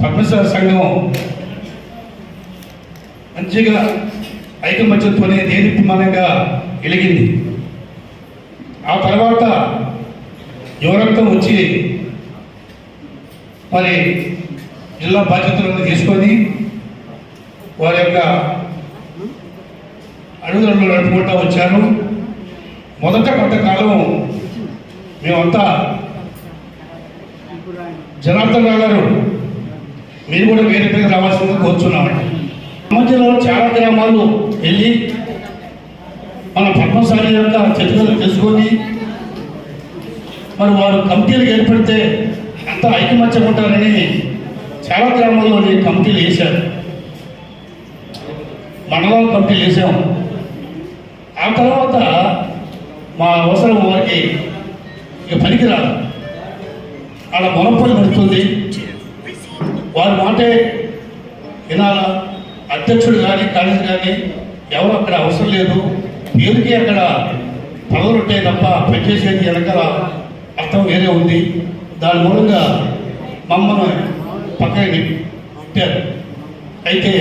పద్మశాల సంఘం మంచిగా ఐకమత్యంతోనే దేదీప్యమానంగా వెలిగింది. ఆ తర్వాత యువరక్తం వచ్చి మరి జిల్లా బాధ్యతలను తీసుకొని వారి యొక్క అడుగుదలను నడుపుకుంటూ వచ్చారు. మొదట కొంతకాలం మేమంతా జనార్దన్ రావు గారు మీరు కూడా వేరే పేరు రావాల్సిందిగా కోరుచున్నామండి. సమాజంలో చాలా గ్రామాలు వెళ్ళి మన పద్మశాలి యొక్క చర్చలు తెలుసుకొని మరి వారు కమిటీలు ఏర్పడితే అంత ఐకమత్యం ఉంటారని చాలా గ్రామాల్లోని కమిటీలు వేశారు, మండలాల కమిటీలు వేసాము. ఆ తర్వాత మా అవసరం వారికి ఇక పనికిరాదు, అలా మొనపల్లి నడుస్తుంది, వారి మాటే వినాలా. అధ్యక్షుడు కానీ కార్యదర్శి కానీ ఎవరు అక్కడ అవసరం లేదు, పేరుకి అక్కడ పదవులు ఉంటాయి తప్ప పనిచేసేది వెనకాల అర్థం వేరే ఉంది. దాని మూలంగా మమ్మల్ని పక్కకి పెట్టారు. అయితే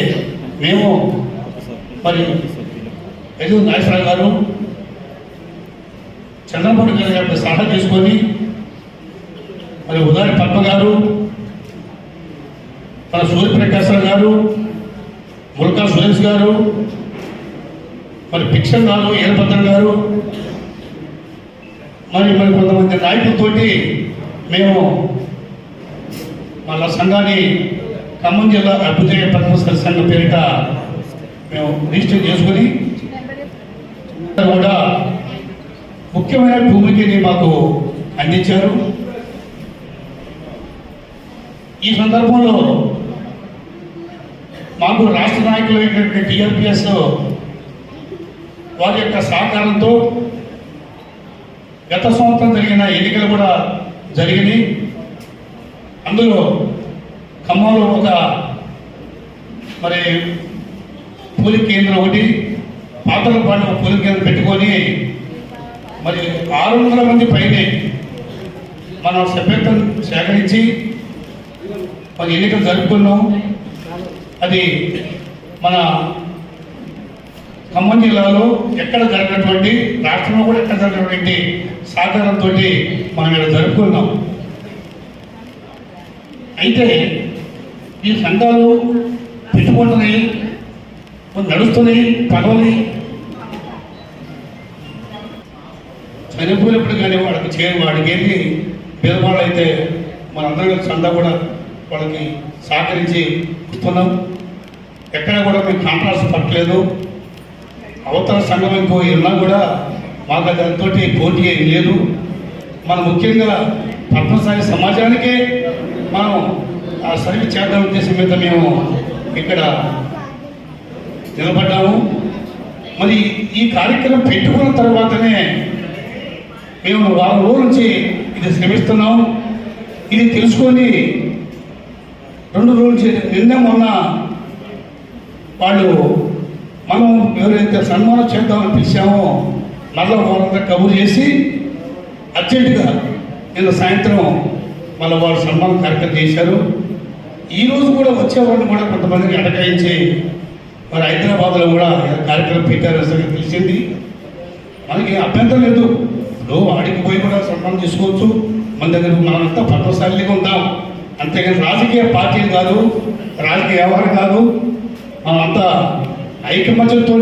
మేము మరి ఎదురు నాగేశ్వరరావు గారు చంద్రబాబు గారి సలహా తీసుకొని మరి ఉదారి పద్మ గారు, మన సూర్యప్రకాశరావు గారు, ముల్కా సురేష్ గారు, మరి భిక్షన్ గారు, ఏలభద్రం గారు, మరి కొంతమంది నాయకులతోటి మేము మళ్ళా సంఘాన్ని ఖమ్మం జిల్లా అభ్యుదయ పద్మశాల సంఘం పేరిట మేము రిజిస్టర్ చేసుకుని కూడా ముఖ్యమైన భూమికని మాకు అందించారు. ఈ సందర్భంలో మాకు రాష్ట్ర నాయకులు అయినటువంటి టీఆర్పీఎస్ వారి యొక్క సహకారంతో గత సంవత్సరం జరిగిన ఎన్నికలు కూడా జరిగినాయి. అందులో ఖమ్మంలో ఒక మరి పోలింగ్ కేంద్రం ఒకటి, పాతలపాడు పోలింగ్ కేంద్రం పెట్టుకొని మరి 600 మంది పైనే మనం సభ్యత్వం సేకరించి మరి ఎన్నికలు జరుపుకున్నాం. అది మన ఖమ్మం జిల్లాలో ఎక్కడ జరిగినటువంటి, రాష్ట్రంలో కూడా ఎక్కడ జరిగినటువంటి సహకారంతో మనం ఇక్కడ జరుపుకున్నాం. అయితే ఈ సంఘాలు పెట్టుకుంటున్నాయి, నడుస్తున్నాయి, పదవులు చనిపోయినప్పుడు కానీ వాడికి వెళ్ళి పేదవాళ్ళు అయితే మనందరం సంఘం కూడా వాళ్ళకి సహకరించి ఇస్తున్నాం. ఎక్కడ కూడా మేము కాంట్రాక్ట్స్ పట్టలేదు. అవతల సంఘం ఇంకో ఉన్నా కూడా మాకు దాంతో పోటీ లేదు. మనం ముఖ్యంగా పద్మశాలి సమాజానికే మనం ఆ సర్వీస్ చేద్దాం ఉద్దేశం మీద మేము ఇక్కడ నిలబడ్డాము. మరి ఈ కార్యక్రమం పెట్టుకున్న తర్వాతనే మేము వారం రోజుల నుంచి ఇది శ్రమిస్తున్నాం. ఇది తెలుసుకొని 2 రోజుల నుంచి నిన్న మొన్న వాళ్ళు మనం ఎవరైతే సన్మానం చేద్దామని పిలిచామో మళ్ళీ వాళ్ళంతా కబురు చేసి అర్జెంటుగా నిన్న సాయంత్రం మళ్ళీ వాళ్ళు సన్మానం కార్యక్రమం చేశారు. ఈరోజు కూడా వచ్చేవాళ్ళని కూడా కొంతమందిని అటకాయించి మరి హైదరాబాద్లో కూడా కార్యక్రమం పెట్టారు సంగతి తెలిసింది. మనకి అభ్యంతరం లేదు, ఇప్పుడు ఆడికి పోయి కూడా సన్మానం చేసుకోవచ్చు. మన దగ్గర మనంతా పద్మశాలిగా ఉంటాం, అంతేగాని రాజకీయ పార్టీలు కాదు, రాజకీయ వ్యవహారం కాదు. మనమంతా ఐకమత్యంతో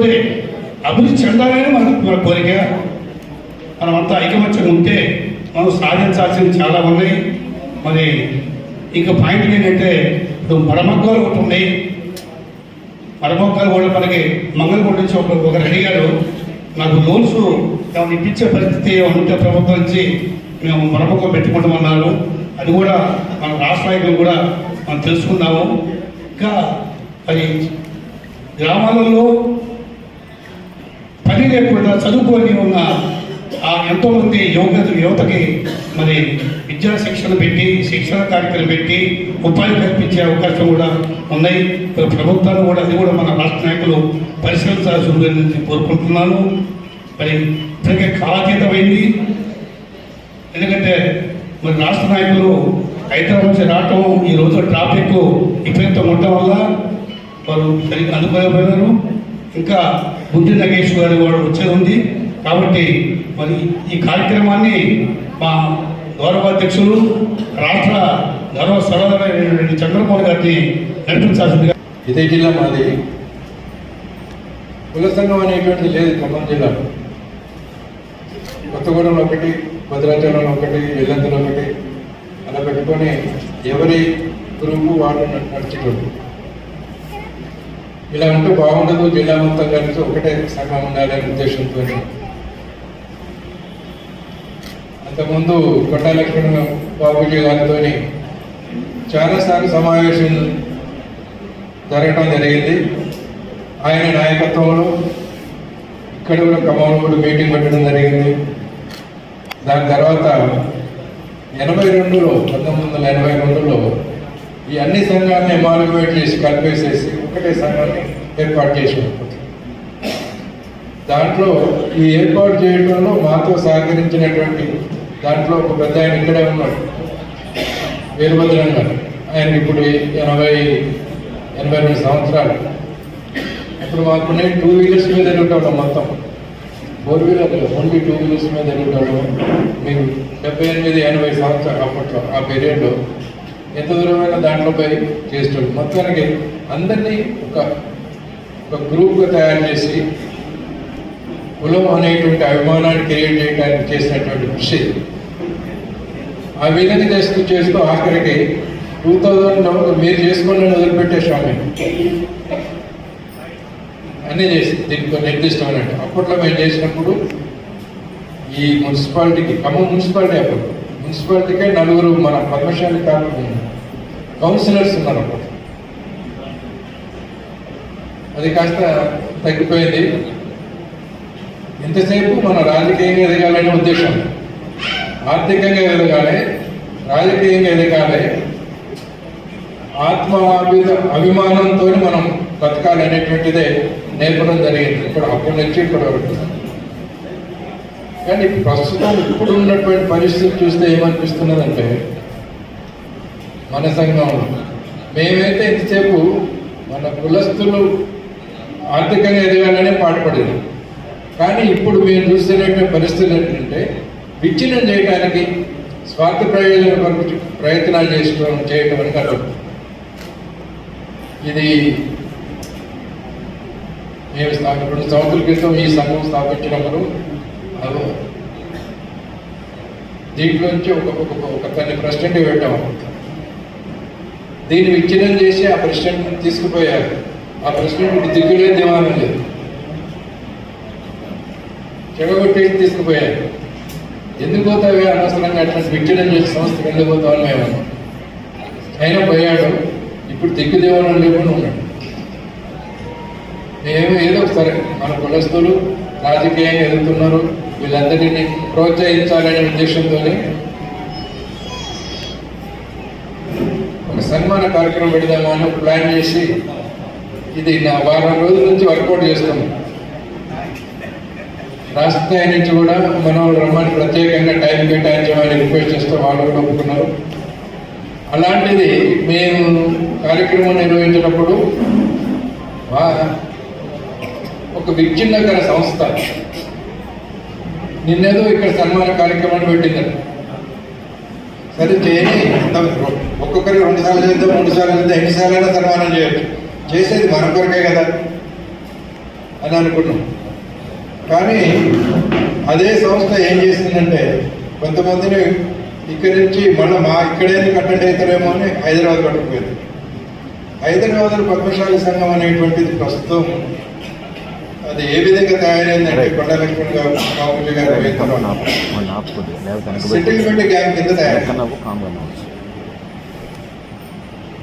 అభివృద్ధి చెందాలని మన కోరిక. మనమంతా ఐకమత్యం ఉంటే మనం సాధించాల్సినవి చాలా ఉన్నాయి. మరి ఇంకా పాయింట్ ఏంటంటే ఇప్పుడు మరమగ్గాలు ఒకటి ఉన్నాయి. మరమగ్గాలు కూడా మనకి మంగళగూడ నుంచి ఒకరు అడిగాడు, నాకు లోన్స్ ఏమైనా ఇప్పించే పరిస్థితి ఉంటే ప్రభుత్వం నుంచి మేము మరమగ్గం పెట్టుకుంటామన్నారు. అది కూడా మన రాష్ట్ర నాయకులు కూడా మనం తెలుసుకున్నాము. ఇంకా మరి గ్రామాలలో పని లేకుండా చదువుకొని ఉన్న ఎంతోమంది యువతకి మరి విద్యా శిక్షణ పెట్టి, శిక్షణ కార్యక్రమం పెట్టి ఉపాధి కల్పించే అవకాశం కూడా ఉన్నాయి. ప్రభుత్వాలు కూడా అది కూడా మన రాష్ట్ర నాయకులు పరిశీలించాల్సి ఉందని కోరుకుంటున్నాను. మరి ఇప్పటికే కాలాతీతమైంది. ఎందుకంటే మరి రాష్ట్ర నాయకులు హైదరాబాద్ నుంచి రావటం ఈ రోజు ట్రాఫిక్ విపరీతంగా ఉండటం వల్ల వారు సరిగ్గా అందుకోలేకపోయినారు. ఇంకా బుద్ధి నగేష్ గారి వాడు వచ్చేది ఉంది. కాబట్టి మరి ఈ కార్యక్రమాన్ని మా గౌరవాధ్యక్షులు రాష్ట్ర గౌరవ సలహాదారు చంద్రబాబు గారిని నడిపించాల్సిందిగా. ఇదే జిల్లా మాది. కుల సంఘం అనేటువంటిది లేదు ఖమ్మం జిల్లాలో. కొత్తగూడెంలో ఒకటి, భద్రాచలంలో ఒకటి, వెల్లంతలో ఒకటి అలా పెట్టుకొని ఎవరి గ్రూపు వాళ్ళు నడిచేటప్పుడు ఇలా ఉంటే బాగుండదు. జిల్లా మొత్తం కలిసి ఒకటే సంఘం ఉండాలనే ఉద్దేశంతో అంతకుముందు కొండా లక్ష్మణ బాబుజీ గారితో చాలాసార్లు సమావేశం జరగడం జరిగింది. ఆయన నాయకత్వంలో ఇక్కడ కూడా ఖమ్మంలో కూడా మీటింగ్ పెట్టడం జరిగింది. దాని తర్వాత 1982లో ఈ అన్ని సంఘాలని ఎమాలివేట్ చేసి కలిపేసేసి ఒకటే సంఘాన్ని ఏర్పాటు చేసినప్పుడు దాంట్లో ఈ ఏర్పాటు చేయడంలో మాతో సహకరించినటువంటి దాంట్లో ఒక పెద్ద ఆయన ఇక్కడే ఉన్నాడు, వీరభద్రం గారు. ఆయన ఇప్పుడు 82 సంవత్సరాలు. ఇప్పుడు మాకు నేను 2 వీలర్స్ మీద వెళ్ళుంటాను, మొత్తం 4 వీలర్ ఓన్లీ 2 వీలర్స్ మీద వెళ్ళుంటాను. మీకు 78-80 సంవత్సరాలు అప్పట్లో ఆ పీరియడ్లో ఎంత దూరమైన దాంట్లో పోయి చేస్తాడు. మొత్తానికి అందరినీ ఒక గ్రూప్గా తయారు చేసి కులం అనేటువంటి అభిమానాన్ని క్రియేట్ చేయడానికి చేసినటువంటి కృషి. ఆ విధంగా చేస్తూ ఆఖరికి 2000లో మీరు చేసుకొని వదిలిపెట్టేసాము అన్నీ చేసి దీనికి నిర్దిష్టమైనట్టు. అప్పట్లో మేము చేసినప్పుడు ఈ మున్సిపాలిటీకి, ఖమ్మం మున్సిపాలిటీ, అప్పుడు మున్సిపాలిటీకే 4 మన పద్మశాలి కౌన్సిలర్స్ ఉన్నారు అప్పుడు. అది కాస్త తగ్గిపోయింది. ఎంతసేపు మన రాజకీయంగా ఎదగాలనే ఉద్దేశం, ఆర్థికంగా ఎదగాలి, రాజకీయంగా ఎదగాలి, అభిమానంతో మనం బతకాలి అనేటువంటిదే నేర్పడం జరిగింది ఇప్పుడు అప్పటి నుంచి ఇప్పటి వరకు. కానీ ప్రస్తుతం ఇప్పుడు ఉన్నటువంటి పరిస్థితి చూస్తే ఏమనిపిస్తున్నదంటే, మన సంఘంలో మేమైతే ఇంతసేపు మన కులస్తులు ఆర్థికంగా ఎదగాలనే పాటుపడేది. కానీ ఇప్పుడు మేము చూస్తున్నటువంటి పరిస్థితులు ఏంటంటే, విచ్ఛిన్నం చేయడానికి స్వార్థ ప్రయోజన ప్రయత్నాలు చేయటం అని కాదు. ఇది మేము 2 సంవత్సరాల క్రితం ఈ సంఘం స్థాపించినప్పుడు దీంట్లోంచి ఒక తల్లి ప్రెసిడెంట్ పెట్టాము. దీన్ని విచ్ఛిన్నం చేసి ఆ ప్రెసిడెంట్ తీసుకుపోయారు. ఆ ప్రెసిడెంట్ దిగులే దివానం లేదు, చెడగొట్టేసి తీసుకుపోయారు. ఎందుకు పోతావే అనవసరంగా అట్లా విచ్ఛిన్నం చేసే సంస్థకు ఎందుకు పోతామని మేము అయినా పోయాడు. ఇప్పుడు దిక్కు దివానం లేకుండా ఉన్నాడు. మేము ఏదో సరే మన కులస్తులు రాజకీయంగా ఎదుగుతున్నారు, వీళ్ళందరినీ ప్రోత్సహించాలనే ఉద్దేశంతో ఒక సన్మాన కార్యక్రమం పెడదామా అని ప్లాన్ చేసి ఇది నా 10 రోజుల నుంచి వర్కౌట్ చేస్తున్నాం. రాష్ట్ర స్థాయి నుంచి కూడా మన వాళ్ళు రమ్మని ప్రత్యేకంగా టైం కేటాయించమని రిక్వెస్ట్ చేస్తే వాళ్ళు కూడా ఒప్పుకున్నారు. అలాంటిది మేము కార్యక్రమం నిర్వహించినప్పుడు ఒక విచ్ఛిన్నకర సంస్థ నిన్నేదో ఇక్కడ సన్మాన కార్యక్రమాన్ని పెట్టిందండి. సరే చేయని, ఒక్కొక్కరికి 2 సార్లు చేద్దాం, 3 సార్లు చేద్దాం, ఎన్నిసార్లైనా సన్మానం చేయొచ్చు, చేసేది మన కొరకే కదా అని అనుకున్నాం. కానీ అదే సంస్థ ఏం చేసిందంటే, కొంతమందిని ఇక్కడి నుంచి మళ్ళీ ఇక్కడేందుకు అటెండ్ అవుతారేమో అని హైదరాబాద్ పట్టుకుపోయింది. హైదరాబాద్ పద్మశాలి సంఘం అనేటువంటిది ప్రస్తుతం అది ఏ విధంగా తయారైందంటే, కొండా లక్ష్మణ్ బాబుజీ గారు సెటిల్మెంట్ గ్యాంగ్ కింద తయారైంది.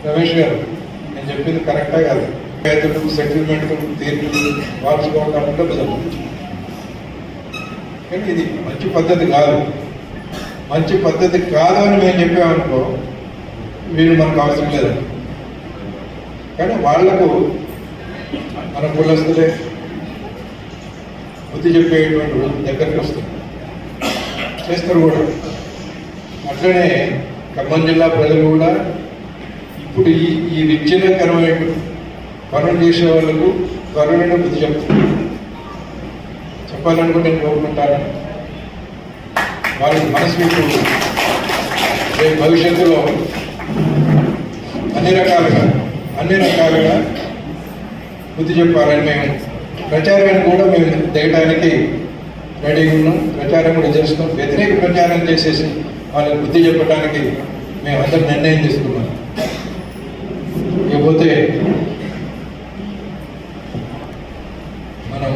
రమేష్ గారు నేను చెప్పింది కరెక్టా కాదు? సెటిల్మెంట్ తీర్పులు మార్చుకోవడం ఉండదు. కానీ ఇది మంచి పద్ధతి కాదు. మంచి పద్ధతి కాదు అని మేము చెప్పామనుకో, వీళ్ళు మనకు అవసరం లేదండి. కానీ వాళ్లకు మన కులస్తులే బుద్ధి చెప్పేటువంటి దగ్గరికి వస్తుంది, చేస్తారు కూడా. అట్లనే ఖమ్మం జిల్లా ప్రజలు కూడా ఇప్పుడు ఈ విచ్ఛిన్నకరమైన పనులు చేసే వాళ్ళకు త్వరలో బుద్ధి చెప్పాలనుకుని నేను కోరుకుంటాను. వాళ్ళకి మనసు ఇప్పుడు రేపు భవిష్యత్తులో అన్ని రకాలుగా బుద్ధి చెప్పాలని మేము ప్రచారాన్ని కూడా మేము దిగడానికి రెడీగా ఉన్నాం. ప్రచారం కూడా చేస్తాం. వ్యతిరేక ప్రచారం చేసేసి వాళ్ళకి బుద్ధి చెప్పడానికి మేమందరం నిర్ణయం తీసుకున్నాం. ఇకపోతే మనం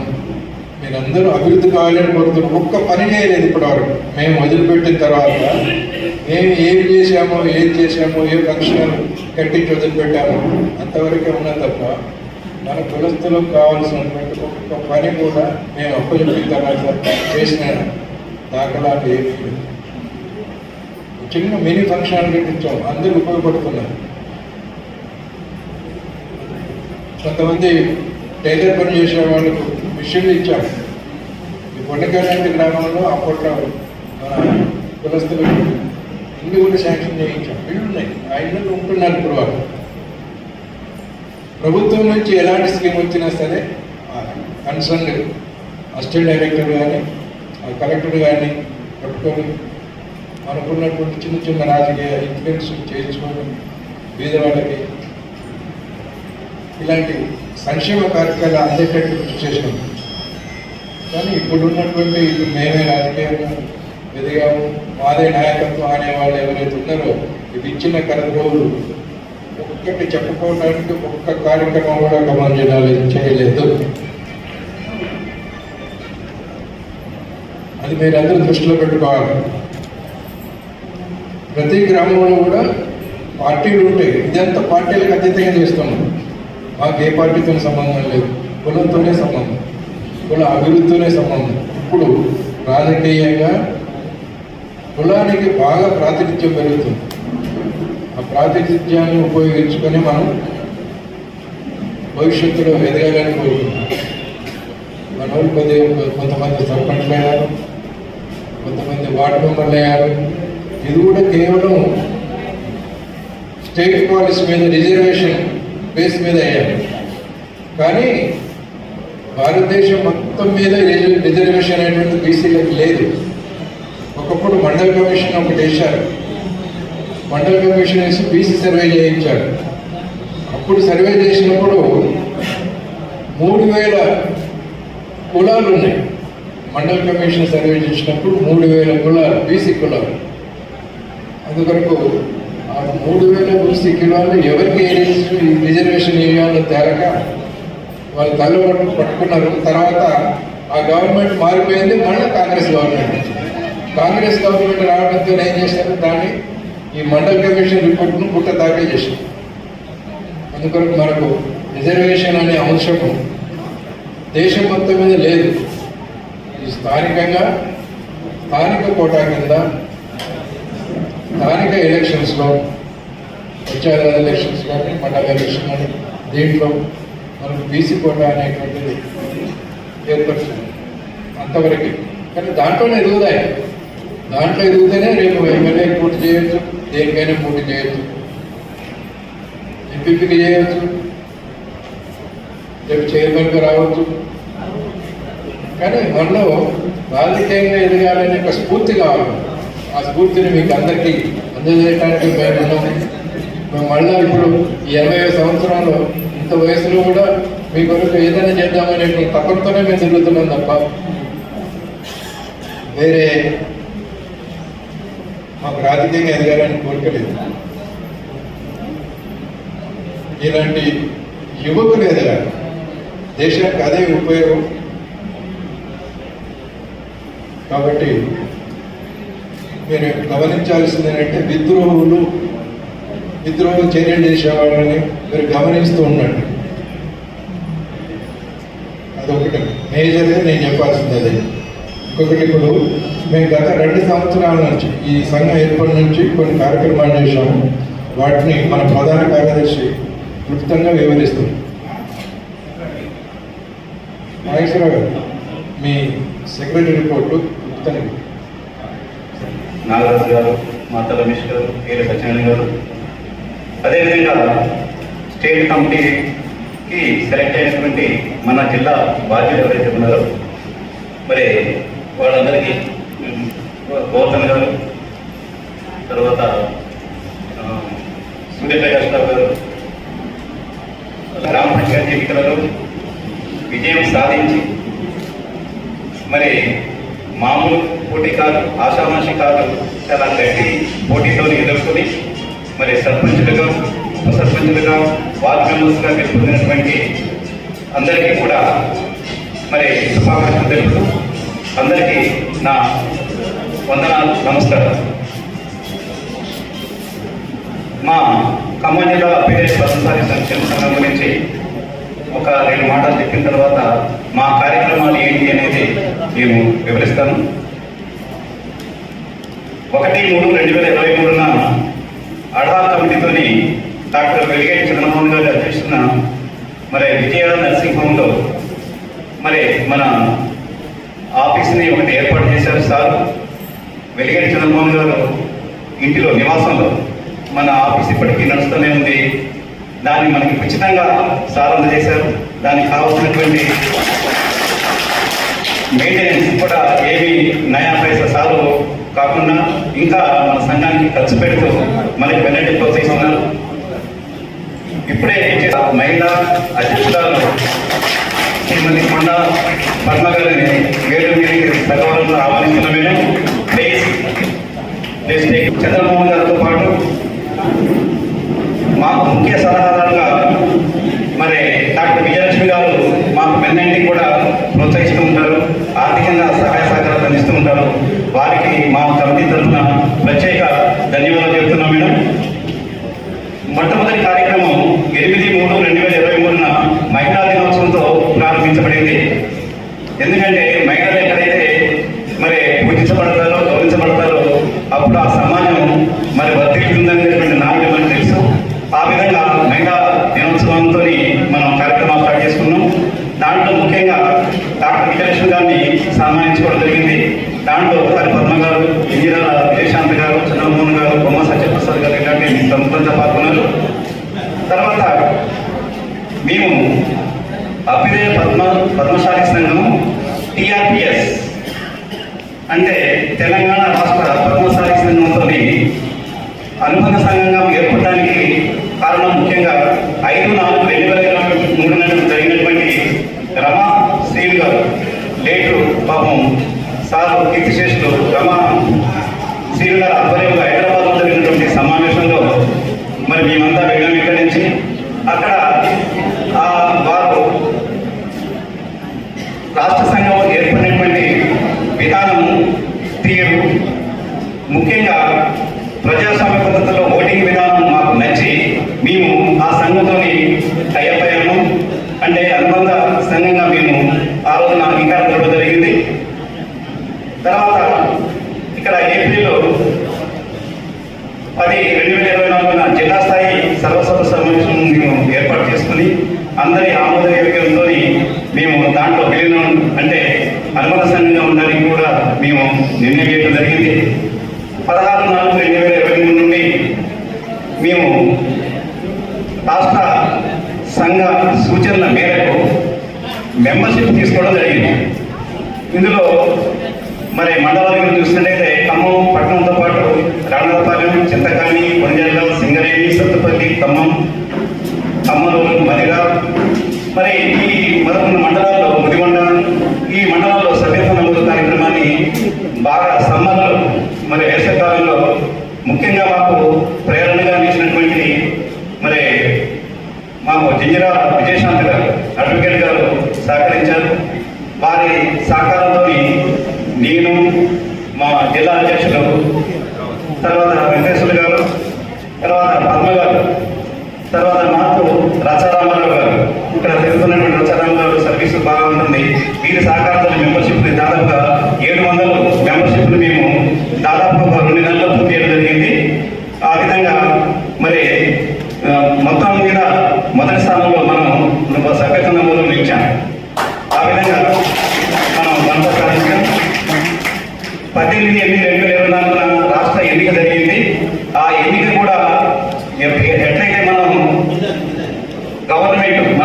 మీరందరూ అభివృద్ధి కావాలని కోరుతున్నాం. ఒక్క పని చేయలేదు ఇప్పటివరకు. మేము వదిలిపెట్టిన తర్వాత మేము ఏం చేశామో ఏ ఫంక్షన్ కట్టించి వదిలిపెట్టామో అంతవరకే ఉన్నా తప్ప మన కులస్తులకు కావాల్సినటువంటి ఒక్క పని కూడా మేము అప్పచెప్పిన తర్వాత చేసిన దాఖలాలు ఏమీ లేదు. చిన్న మినీ ఫంక్షన్ కట్టించాం. అందరూ ఉపయోగపడుతున్నారు. కొంతమంది టైలర్ పని చేసే వాళ్ళకు మిషన్లు ఇచ్చాము. ఈ కొండకాలంటి గ్రామంలో అప్పట్లో మన కులస్తులకు ఇల్లు కూడా శాంక్షన్ చేయించాం. ఇళ్ళు ఉన్నాయి. ఆ ఇళ్ళు ఉంటున్నారు ఇప్పుడు వాళ్ళు. ప్రభుత్వం నుంచి ఎలాంటి స్కీమ్ వచ్చినా సరే కన్సర్న్ అసిస్టెంట్ డైరెక్టర్ కానీ కలెక్టర్ కానీ పట్టుకొని మనకున్నటువంటి చిన్న రాజకీయ ఇన్ఫ్లుయెన్స్ చేయించుకొని బీదవాళ్ళకి ఇలాంటి సంక్షేమ కార్యక్రమాలు అందేటట్టు కృషి చేసినాం. కానీ ఇప్పుడున్నటువంటి మేమే రాజకీయంగా ఎదిగాము, మాదే నాయకత్వం అనేవాళ్ళు ఎవరైతే ఉన్నారో ఇవి ఇచ్చిన రోజులు ఒక్కటి చెప్పుకోవడానికి ఒక్క కార్యక్రమం కూడా ఖమ్మం జిల్లాలో చేయలేదు. అది మీరందరూ దృష్టిలో పెట్టుకోవాలి. ప్రతి గ్రామంలో కూడా పార్టీలు ఉంటాయి. ఇదంతా పార్టీలకు అతీతంగా చేస్తున్నాం. మాకు ఏ పార్టీతో సంబంధం లేదు. కులంతోనే సంబంధం, కుల అభివృద్ధితోనే సంబంధం. ఇప్పుడు రాజకీయంగా కులానికి బాగా ప్రాతినిధ్యం పెరుగుతుంది. ఆ ప్రాతినిధ్యాన్ని ఉపయోగించుకొని మనం భవిష్యత్తులో ఎదగాలని కోరుకుంటున్నాం. మన వాళ్ళు కొంతమంది సర్పంచ్లు అయ్యారు, కొంతమంది వార్డు మెంబర్లు అయ్యారు. ఇది కూడా కేవలం స్టేట్ పాలసీ మీద రిజర్వేషన్ బేస్ మీద అయ్యారు. కానీ భారతదేశం మొత్తం మీద రిజర్వేషన్ అనేటువంటి బీసీలకు లేదు. ఒకప్పుడు మండల్ కమిషన్ ఒకటి వేశారు. మండల్ కమిషన్ వేసి బీసీ సర్వే చేయించారు. అప్పుడు సర్వే చేసినప్పుడు 3000 కులాలు ఉన్నాయి. మండల్ కమిషన్ సర్వే చేసినప్పుడు 3000 కులాలు బీసీ కులాలు. అందుకొరకు ఆ 3000 బీసీ కులాలు ఎవరికి రిజర్వేషన్ ఏరియాలో తేలక వాళ్ళు తల్లి పట్టుకున్నారు. తర్వాత ఆ గవర్నమెంట్ మారిపోయింది. మళ్ళీ కాంగ్రెస్ గవర్నమెంట్ రావడంతో ఏం చేశారు, దాన్ని ఈ మండల్ కమిషన్ రిపోర్ట్ను పుట్ట దాఖలు చేశారు. అందుకొరకు మనకు రిజర్వేషన్ అనే అంశము దేశం మొత్తం మీద లేదు. ఇది స్థానికంగా స్థానిక కోటా కింద స్థానిక ఎలక్షన్స్లో పంచాయతీ ఎలక్షన్స్ కానీ మండల ఎలక్షన్ కానీ దీంట్లో మనకు బీసీ కోటా అనేటువంటిది ఏర్పడుతుంది అంతవరకు. కానీ దాంట్లోనే ఎదుగుతాయి. దాంట్లో ఎదుగుతూనే రేపు ఎమ్మెల్యే పోటీ చేయొచ్చు, దేనికైనా పోటీ చేయొచ్చు, ఎంపీపీకి చేయొచ్చు, రేపు చైర్మన్గా రావచ్చు. కానీ మనలో రాజకీయంగా ఎదగాలనే ఒక స్ఫూర్తి కావాలి. ఆ స్ఫూర్తిని మీకు అందరికీ అందజేయడానికి మేము మళ్ళీ ఇప్పుడు ఈ 80వ సంవత్సరంలో ఇంత వయసులో కూడా మీ కొరకు ఏదైనా చేద్దామనే తపనతోనే మేము తిరుగుతున్నాం తప్ప వేరే మాకు రాజకీయంగా ఎదగాలని కోరికలేదు. ఇలాంటి యువకులు ఎదగాలి, దేశానికి అదే ఉపయోగం. కాబట్టి మీరు గమనించాల్సింది ఏంటంటే విద్రోహ చర్యలు చేసేవాళ్ళని మీరు గమనిస్తూ ఉండండి. అదొకటి మేజర్గా నేను చెప్పాల్సింది అదే. ఇంకొకటి, ఇప్పుడు మేము గత 2 సంవత్సరాల నుంచి ఈ సంఘం ఏర్పడి నుంచి కొన్ని కార్యక్రమాలు చేశాము. వాటిని మన ప్రధాన కార్యదర్శి క్లుప్తంగా వివరిస్తుంది. నాగేశ్వరరావు గారు, మీ సెక్రటరీ రిపోర్టు క్లుప్తంగా. నాగరాజు గారు, మాతా రమేష్ గారు, ఏరి సత్యనారాయణ గారు, అదేవిధంగా స్టేట్ కమిటీకి సెలెక్ట్ అయినటువంటి మన జిల్లా బాధ్యులు ఎవరైతే ఉన్నారో మరి వాళ్ళందరికీ గౌతమ్ గారు, తర్వాత సూర్యప్రకాష్ రావు గారు, గ్రామ పంచాయతీ ఎన్నికలలో విజయం సాధించి మరి మామూలు పోటీ కాదు, ఆషామాషి కాదు, చాలా గట్టి పోటీతో ఎదుర్కొని మరి సర్పంచులుగా, ఉప సర్పంచులుగా, వార్డు మెంబర్స్గా గెలుపొందినటువంటి అందరికీ కూడా మరి శుభాకాంక్షలు తెలుపుతూ అందరికీ నా వందనాలు, నమస్కారం. మా ఖమ్మం జిల్లా పీడిఎస్ పద్మశాలి సంక్షేమ సంఘం గురించి ఒక 2 మాటలు చెప్పిన తర్వాత మా కార్యక్రమాలు ఏంటి అనేది నేను వివరిస్తాను. 1/3/2023 అడా కమిటీతోని డాక్టర్ వెలిగేటి చంద్రమోహన్ గారి అధ్యక్షతన మరి విజయ నర్సింగ్ హోమ్లో మరి మన ఆఫీస్ని ఒకటి ఏర్పాటు చేశారు సార్. వెలిగేటి చంద్రమోహన్ గారు ఇంటిలో నివాసంలో మన ఆఫీస్ ఇప్పటికీ నడుస్తూనే ఉంది. దాన్ని మనకి ఉచితంగా సార్ అందజేశారు. దానికి కావాల్సినటువంటి మెయింటెనెన్స్ కూడా ఏమి నయా పైసా సారు కాకుండా ఇంకా మన సంఘానికి ఖర్చు పెడుతూ మనకి వెన్నటి ప్రోత్సహిస్తున్నారు. ఇప్పుడే మహిళా అధ్యక్షురాలు శ్రీమతి కొండ పద్మ గారిని వేరు సగౌరవంలో ఆహ్వానిస్తున్నాను. చంద్రమోహన్ గారితో పాటు మాకు ముఖ్య సలహాదారుగా మరి డాక్టర్ విజయలక్ష్మి గారు మాకు వెన్నంటి కూడా ప్రోత్సహిస్తూ ఉంటారు, ఆర్థికంగా సహాయ సహకారాలు అందిస్తూ ఉంటారు. వారికి మా కమిటీ తరఫున ప్రత్యేక ధన్యవాదాలు చెబుతున్నాం మేడం. మొట్టమొదటి కార్యక్రమం 8/3/2023 మహిళా దినోత్సవంతో ప్రారంభించబడింది. ఎందుకంటే మహిళలు ఎక్కడైతే మరి పూజించబడతారో, గౌరవించబడతారో అప్పుడు ఆ సమాజం మరి వర్తిల్లుతుందనేటువంటి నాలుగు మనకు తెలుసు. ఆ విధంగా మహిళా దినోత్సవంతో మనం కార్యక్రమాలు స్టార్ట్ చేసుకున్నాం. దాంట్లో ముఖ్యంగా డాక్టర్ విజయలక్ష్మి గారిని సన్మానించుకోవడం జరిగింది. దాంట్లో హరి పద్మ గారు, ఇందిరా విజయశాంతి గారు, చంద్రమోహన్ గారు, బొమ్మ సత్యప్రసాద్ గారు ఇలాంటి ప్రముఖంగా పాల్గొన్నారు. తర్వాత మేము అభ్యుదయ పద్మశాలి సంఘం TRPS అంటే తెలంగాణ రాష్ట్ర పద్మశాలి సంఘంతో అనుబంధ సంఘంగా ఏర్పడడానికి కారణం ముఖ్యంగా 5/4/2023 జరిగినటువంటి రమా శ్రీలు గారు లేటు పాపం సార్ కీర్తిశేషులు రమా శ్రీలు గారు ఆధ్వర్యంలో హైదరాబాద్లో జరిగినటువంటి సమావేశంలో మరి మేమంతా వెళ్ళాం. ఇక్కడి నుంచి అక్కడ వారు రాష్ట్ర సంఘం ఏర్పడినటువంటి విధానము, తీరు, ముఖ్యంగా ప్రజాస్వామ్య పద్ధతిలో ఓటింగ్ విధానం మాకు నచ్చి మేము ఆ సంఘంతో టైఅప్ అయ్యాము. అంటే అనుబంధ సంఘంగా మేము ఆ రోజున అంగీకారం ఇవ్వడం జరిగింది. తర్వాత ఇక్కడ ఏప్రిల్ 10/2024 జిల్లా స్థాయి సర్వసభ సమావేశం మేము ఏర్పాటు చేసుకుని అందరి ఆమోదయోగ్యంతో మేము దాంట్లో విలీనం అంటే అనుబంధ సంఘంగా ఉండడానికి కూడా మేము నిర్ణయం చేయడం జరిగింది. 16/4/2023 నుండి మేము రాష్ట్ర సంఘ సూచనల మేరకు మెంబర్షిప్ తీసుకోవడం జరిగింది. ఇందులో మరి మండలాలను చూసినట్టయితే ఖమ్మం పట్టణంతో పాటు రాణాలపాలెం, చింతకాని, కొంజర్ల, సింగరేణి, సత్తుపల్లి, ఖమ్మం, కమ్మలూరు, మదిరా, మరి ఈ మరొక మండలాల్లో ముదిగొండ, ఈ మండలాల్లో సభ్యత్వ నమోదు కార్యక్రమాన్ని బాగా సమ్మర్లో మరి వేసవికాలంలో ముఖ్యంగా మాకు ప్రేరణగా నిలిచినటువంటి మరి మాకు జింజరా విజయశాంతి గారు, అడ్వకేట్ గారు సహకరించారు. వారి సహకారంతో నేను, మా జిల్లా అధ్యక్షులు, తర్వాత వెంకటేశ్వర గారు, తర్వాత పద్మ గారు, తర్వాత నాకు రచారామారావు గారు, ఇక్కడ తిరుగుతున్నటువంటి రచారామారావు గారు సర్వీసు బాగా ఉంటుంది. వీరి సహకారంతో మెంబర్షిప్ని దాదాపుగా 700 మెంబర్షిప్లు మేము దాదాపు ఒక 2 నెలల్లో పూర్తి చేయడం జరిగింది. ఆ విధంగా మరి మొత్తం మీద మొదటి స్థానంలో మనం సభ్యత్వ నమోదు నిలిచాం. ఆ విధంగా మనం గంట సాధించాం. 18/8/2024 రాష్ట్ర ఎన్నిక జరిగింది. రైట్